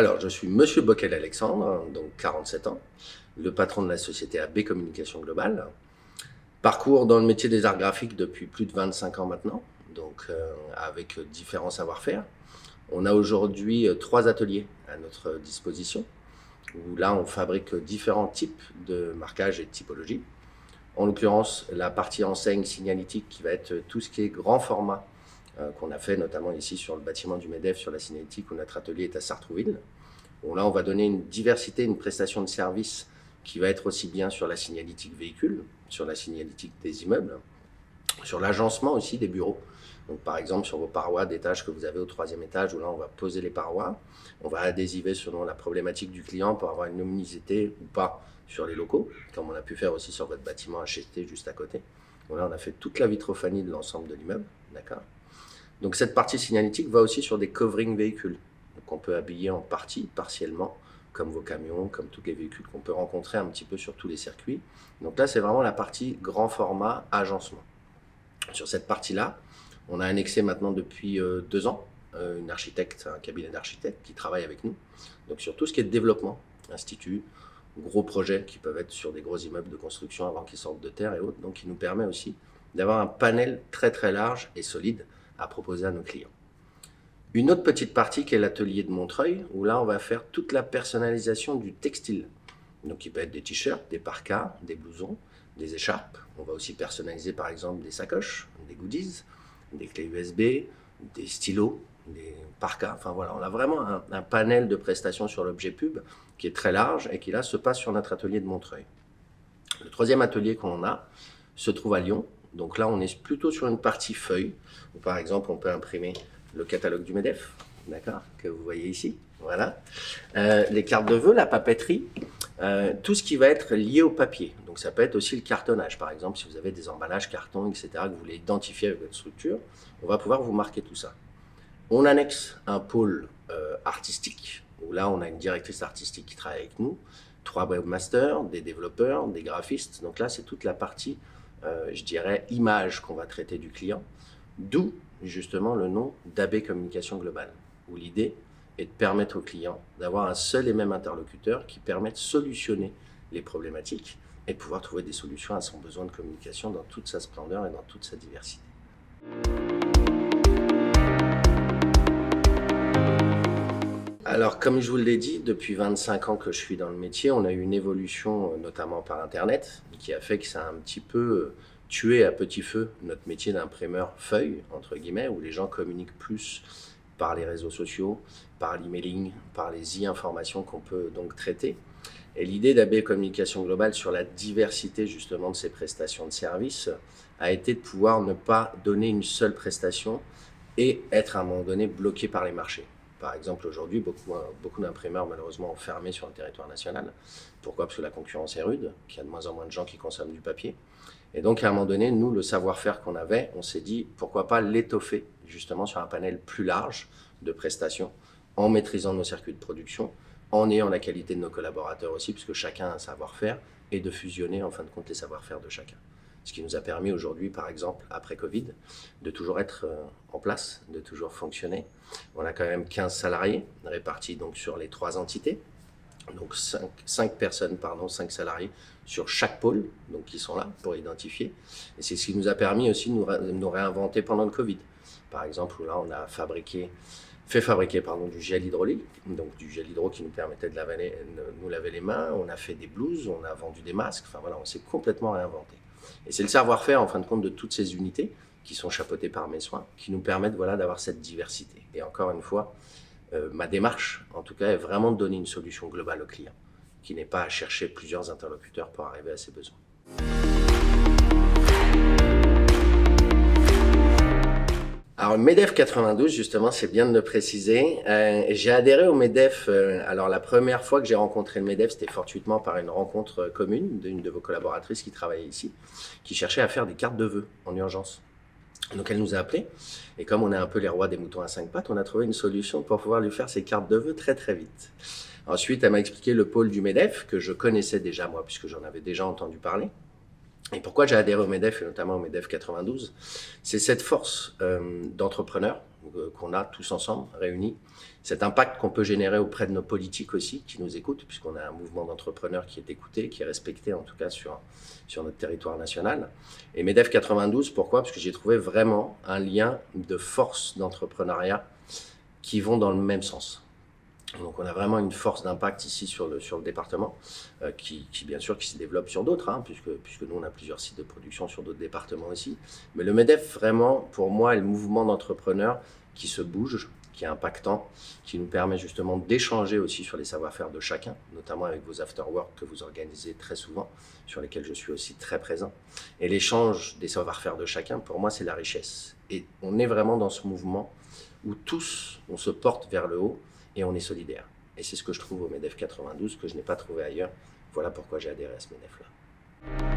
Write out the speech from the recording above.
Alors, je suis Monsieur Bockel-Alexandre, donc 47 ans, le patron de la société AB Communication Globale. Parcours dans le métier des arts graphiques depuis plus de 25 ans maintenant, donc avec différents savoir-faire. On a aujourd'hui 3 ateliers à notre disposition, où là on fabrique différents types de marquages et de typologies. En l'occurrence, la partie enseigne signalétique qui va être tout ce qui est grand format, qu'on a fait notamment ici sur le bâtiment du MEDEF, sur la signalétique, où notre atelier est à Sartrouville. Bon, là, on va donner une diversité, une prestation de service qui va être aussi bien sur la signalétique véhicule, sur la signalétique des immeubles, sur l'agencement aussi des bureaux. Donc, par exemple, sur vos parois d'étage que vous avez au 3e étage, où là, on va poser les parois, on va adhésiver selon la problématique du client pour avoir une luminosité ou pas sur les locaux, comme on a pu faire aussi sur votre bâtiment HST juste à côté. Donc là, on a fait toute la vitrophanie de l'ensemble de l'immeuble, d'accord. Donc, cette partie signalétique va aussi sur des coverings véhicules. Donc, on peut habiller en partie, partiellement, comme vos camions, comme tous les véhicules qu'on peut rencontrer un petit peu sur tous les circuits. Donc là, c'est vraiment la partie grand format agencement. Sur cette partie-là, on a annexé maintenant depuis 2 ans une architecte, un cabinet d'architectes qui travaille avec nous. Donc sur tout ce qui est développement, institut, gros projets qui peuvent être sur des gros immeubles de construction avant qu'ils sortent de terre et autres. Donc qui nous permet aussi d'avoir un panel très très large et solide à proposer à nos clients. Une autre petite partie qui est l'atelier de Montreuil, où là on va faire toute la personnalisation du textile. Donc il peut être des t-shirts, des parkas, des blousons, des écharpes. On va aussi personnaliser par exemple des sacoches, des goodies, des clés USB, des stylos, des parkas. Enfin voilà, on a vraiment un panel de prestations sur l'objet pub qui est très large et qui là se passe sur notre atelier de Montreuil. Le 3e atelier qu'on a se trouve à Lyon. Donc là on est plutôt sur une partie feuille, où par exemple on peut imprimer le catalogue du MEDEF, d'accord, que vous voyez ici, voilà. Les cartes de vœux, la papeterie, tout ce qui va être lié au papier. Donc ça peut être aussi le cartonnage, par exemple, si vous avez des emballages carton, etc., que vous voulez identifier avec votre structure, on va pouvoir vous marquer tout ça. On annexe un pôle artistique, où là on a une directrice artistique qui travaille avec nous, 3 webmasters, des développeurs, des graphistes. Donc là c'est toute la partie, je dirais, image qu'on va traiter du client, d'où justement le nom d'AB Communication Globale, où l'idée est de permettre au client d'avoir un seul et même interlocuteur qui permet de solutionner les problématiques et de pouvoir trouver des solutions à son besoin de communication dans toute sa splendeur et dans toute sa diversité. Alors, comme je vous l'ai dit, depuis 25 ans que je suis dans le métier, on a eu une évolution, notamment par Internet, qui a fait que ça a un petit peu tué à petit feu notre métier d'imprimeur feuille, entre guillemets, où les gens communiquent plus par les réseaux sociaux, par l'emailing, par les e-informations qu'on peut donc traiter. Et l'idée d'AB Communication Globale sur la diversité justement de ces prestations de services a été de pouvoir ne pas donner une seule prestation et être à un moment donné bloqué par les marchés. Par exemple, aujourd'hui, beaucoup d'imprimeurs malheureusement ont fermé sur le territoire national. Pourquoi? Parce que la concurrence est rude, qu'il y a de moins en moins de gens qui consomment du papier. Et donc, à un moment donné, nous, le savoir-faire qu'on avait, on s'est dit, pourquoi pas l'étoffer justement sur un panel plus large de prestations, en maîtrisant nos circuits de production, en ayant la qualité de nos collaborateurs aussi, puisque chacun a un savoir-faire, et de fusionner en fin de compte les savoir-faire de chacun. Ce qui nous a permis aujourd'hui, par exemple, après Covid, de toujours être en place, de toujours fonctionner. On a quand même 15 salariés répartis donc sur les 3 entités. Donc 5 personnes, 5 salariés sur chaque pôle, donc qui sont là pour identifier. Et c'est ce qui nous a permis aussi de nous réinventer pendant le Covid. Par exemple, où là, on a fait fabriquer du gel hydraulique, donc du gel hydro qui nous permettait de nous laver les mains. On a fait des blouses, on a vendu des masques. Enfin voilà, on s'est complètement réinventé. Et c'est le savoir-faire, en fin de compte, de toutes ces unités qui sont chapeautées par mes soins, qui nous permettent voilà, d'avoir cette diversité. Et encore une fois, ma démarche, en tout cas, est vraiment de donner une solution globale au client, qui n'est pas à chercher plusieurs interlocuteurs pour arriver à ses besoins. Alors, MEDEF 92, justement, c'est bien de le préciser. J'ai adhéré au MEDEF, alors la première fois que j'ai rencontré le MEDEF, c'était fortuitement par une rencontre commune d'une de vos collaboratrices qui travaillait ici, qui cherchait à faire des cartes de vœux en urgence. Donc elle nous a appelés, et comme on est un peu les rois des moutons à 5 pattes, on a trouvé une solution pour pouvoir lui faire ses cartes de vœux très très vite. Ensuite, elle m'a expliqué le pôle du MEDEF, que je connaissais déjà moi, puisque j'en avais déjà entendu parler. Et pourquoi j'ai adhéré au MEDEF, et notamment au MEDEF 92, c'est cette force d'entrepreneurs, qu'on a tous ensemble, réunis, cet impact qu'on peut générer auprès de nos politiques aussi, qui nous écoutent, puisqu'on a un mouvement d'entrepreneurs qui est écouté, qui est respecté en tout cas sur notre territoire national. Et MEDEF 92, pourquoi? Parce que j'ai trouvé vraiment un lien de force d'entrepreneuriat qui vont dans le même sens. Donc on a vraiment une force d'impact ici sur le département, qui bien sûr qui se développe sur d'autres, hein, puisque nous on a plusieurs sites de production sur d'autres départements aussi. Mais le MEDEF vraiment pour moi est le mouvement d'entrepreneurs qui se bouge, qui est impactant, qui nous permet justement d'échanger aussi sur les savoir-faire de chacun, notamment avec vos after-work que vous organisez très souvent, sur lesquels je suis aussi très présent. Et l'échange des savoir-faire de chacun, pour moi c'est la richesse. Et on est vraiment dans ce mouvement où tous on se porte vers le haut, et on est solidaire. Et c'est ce que je trouve au MEDEF 92, que je n'ai pas trouvé ailleurs. Voilà pourquoi j'ai adhéré à ce MEDEF-là.